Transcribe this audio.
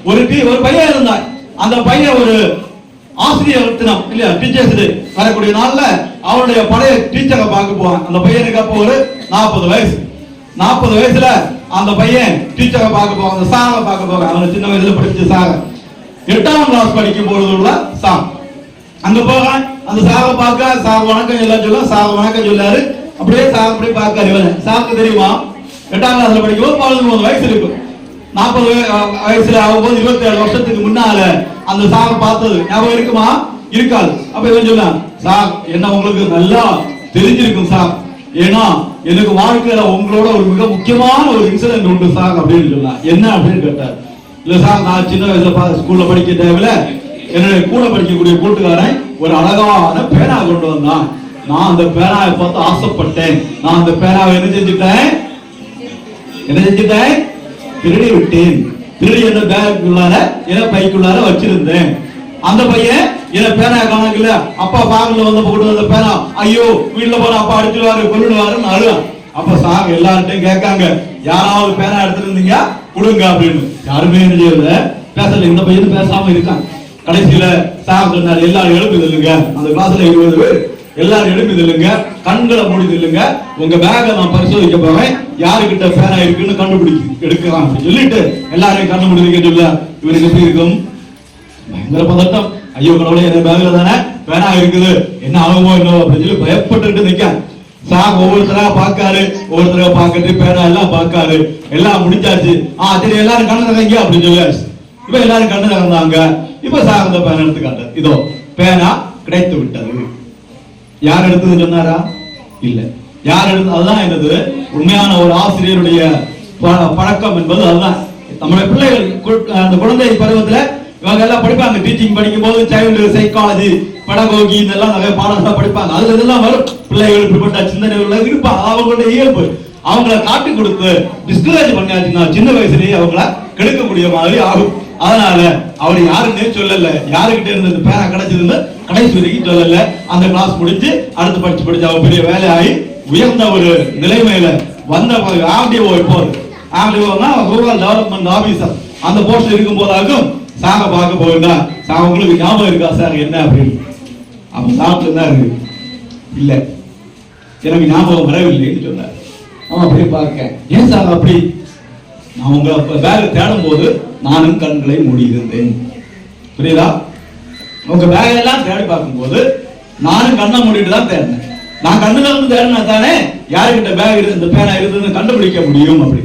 ஒரு பையன் இருந்தான். அந்த பையன் ஒரு ஆசிரியர் தினம் இல்லையா, டீச்சர்ஸ் டே வரக்கூடிய நாள்ல அவனுடைய பழைய டீச்சரை பார்க்க போவான். அந்த பையனுக்கு அப்போ ஒரு 40 வயசு. 40 வயசுல அந்த பையன் டீச்சரை பார்க்க போவான், அந்த சாரை பார்க்க போவான். அவன் சின்ன வயசுல படிச்ச சாரை, 8ஆம் கிளாஸ் படிக்கும் பொழுது உள்ள சார். அங்க போக அந்த சாரை பார்க்க, சார் வணக்கம் எல்லாம் சொல்ல, சார் வணக்கம் சொல்லாரு. அப்படியே சார் அப்படியே பார்க்க, இவன் சாருக்கு தெரியுமா 8ஆம் கிளாஸ்ல படிக்கும்போது 13 வயசு இருக்கும். 40 வயசுல ஆகும்போது 27 வருஷத்துக்கு முன்னால அந்த சாரை பார்த்தது ஞாபகம் இருக்குமா? இருக்காது. அப்ப இவன் சொன்னான், சார் என்ன உங்களுக்கு நல்லா தெரிஞ்சிருக்கும் சார், ஏன்னா எனக்கு வாழ்க்கையில உங்களோட ஒரு மிக முக்கியமான ஒரு இன்சிடென்ட் உண்டு சார் அப்படின்னு சொன்னான். என்ன அப்படின்னு கேட்டார். இல்ல சார், நான் சின்ன வயசுல ஸ்கூல்ல படிக்க டைம்ல என்னுடைய கூட படிக்கக்கூடிய கூட்டுக்காரன் ஒரு அழகான பேனா கொண்டு வந்தான். நான் அந்த பேனாவை பார்த்து ஆசைப்பட்டேன். நான் அந்த பேனாவை என்ன செஞ்சுட்டேன், திருடி விட்டேன். திருடி என்ன பேக்குள்ளார என்ன பைக்குள்ளார வச்சிருந்தேன். அந்த பையன் என்ன பேனா காணக்கல, அப்பா பாகல வந்து போட்டு வந்த பேனா, ஐயோ வீட்டுல போன அப்பா அடிச்சுடுவாரு கொல்லுடுவாருன்னு அழுவான். அப்ப சார் எல்லார்ட்டையும் கேட்காங்க, யாராவது பேனா எடுத்துருந்தீங்க கொடுங்க அப்படின்னு. யாருமே என்ன செய்யல, பேசல. இந்த பையன் பேசாம இருக்கான். கடைசியில சார் சொன்னார், எல்லாரும் எழுப்பி இல்லைங்க, அந்த கிளாஸ்ல 20 பேர் எல்லாரும் எழுப்பி இல்லைங்க, கண்களை மூடி இல்லைங்க, உங்க பேக நான் பரிசோதிக்க போறேன், யாருக்கிட்ட பேனா இருக்குன்னு கண்டுபிடிக்க எடுக்கலாம் அப்படின்னு சொல்லிட்டு எல்லாரையும் கண்டுபிடிக்க சொல்ல. இவருக்கு எப்படி இருக்கும்? பயங்கர பதட்டம். ஐயோ கடவுளே, என் பேக்ல தானே பேனா இருக்குது, என்ன ஆகுமோ என்ன அப்படின்னு சொல்லி பயப்பட்டு நிக்க. சார் ஒவ்வொருத்தரா பாக்காரு, ஒவ்வொருத்தரா பாக்கிட்டு பேனா எல்லாம் பாக்காரு. எல்லாம் முடிஞ்சாச்சு. சரி எல்லாரும் கண்ணு தரங்க அப்படின்னு சொல்லியாச்சு. இப்ப எல்லாரும் கண்ணு தரந்தாங்க. இப்ப சார் அந்த பேனா எடுத்து காட்டாரு. இதோ பேனா கிடைத்து விட்டது. யார் எடுத்தது சொன்னாரா? இல்ல. யார் எடுத்து? அதுதான் என்னது உண்மையான ஒரு ஆசிரியருடைய பழக்கம் என்பது அதுதான். நம்முடைய பிள்ளைகள் அந்த குழந்தை பருவத்துல இவங்க எல்லாம் படிப்பாங்க. டீச்சிங் படிக்கும் போது சைல்டு சைக்காலஜி, பெடகோகி இதெல்லாம் நிறைய பாடங்கள் படிப்பாங்க. அதுல இதெல்லாம் வரும். பிள்ளைகள் இப்படிப்பட்ட சிந்தனைகள் இருப்பாங்க. அவங்களுடைய இயல்பு அவங்கள காட்டி கொடுத்து டிஸ்கரேஜ் பண்ணியாச்சுன்னா சின்ன வயசுலயே அவங்கள கெடுக்கக்கூடிய மாதிரி ஆகும். அதனால அவர் யாருன்னே சொல்லல, யாருக்கிட்ட இருந்து இந்த பேனா கிடைச்சதுன்னு கடைசி வரைக்கும் சொல்லல. அந்த கிளாஸ் முடிஞ்சு அடுத்து படிச்சு அவர் பெரிய வேலையாகி உயர்ந்த ஒரு நிலைமையில வந்த ஆர்டிஓ, இப்போ ஆர்டிஓனா ரூரல் டெவலப்மெண்ட் ஆபீசர், அந்த போஸ்ட் இருக்கும் போதாகும் சாரை பார்க்க போகுதா. சார் உங்களுக்கு ஞாபகம் இருக்கா சார் என்ன அப்படின்னு? அப்ப சாப்பிட்டு தான் இருக்கு. இல்ல, எனக்கு ஞாபகம் வரவில்லைன்னு சொன்னார். அவன் அப்படியே பார்க்க, ஏன் சார் அப்படி? நான் உங்க பேக் தேடும் போது நானும் கண்களை மூடி இருந்தேன். புரியுதா? உங்க பேக் எல்லாம் தேடி பார்க்கும் போது நானும் கண்ணை மூடிட்டு தான் தேடினேன். நான் கண்ணுல இருந்து தேடினா தானே யாருக்கிட்ட பேக் இருந்து பேனா இருந்ததுன்னு கண்டுபிடிக்க முடியும் அப்படி.